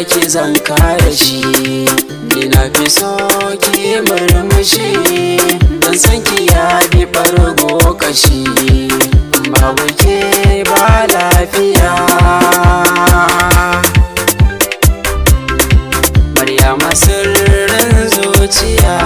ki zan kare shi. Ni na fi so ki murmushi, dan san ki ya bi ɓargo kashi. Babu ke ba lafiya. Maryama sirrin zuciya.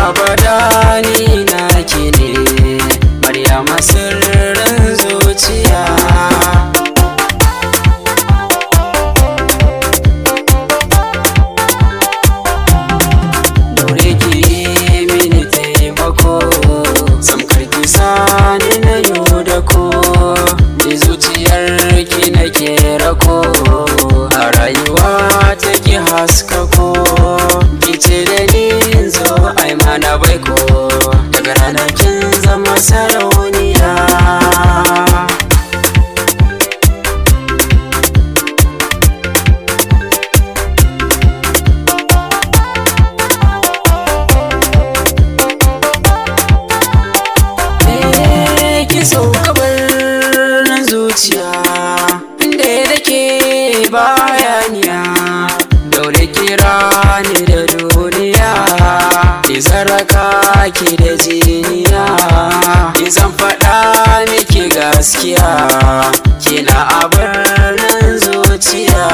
Abada ni naki ne, Maryama sirrin zuciya. Daure ki mini taimako, samkar ki sani na yau da ko. Ni zuciyar ki nake rako, a rayuwa take haskako. Ki ce da ni zo ai mana baiko, daga ranar kin zama sarauniya. Ki sauka birnin zuciya, inda ya dake bayaniya. Daure kira ni da duniya, ki zaraka ki da jiniya. Ki zan faɗa miki gaskiya, kina a birnin zuciya.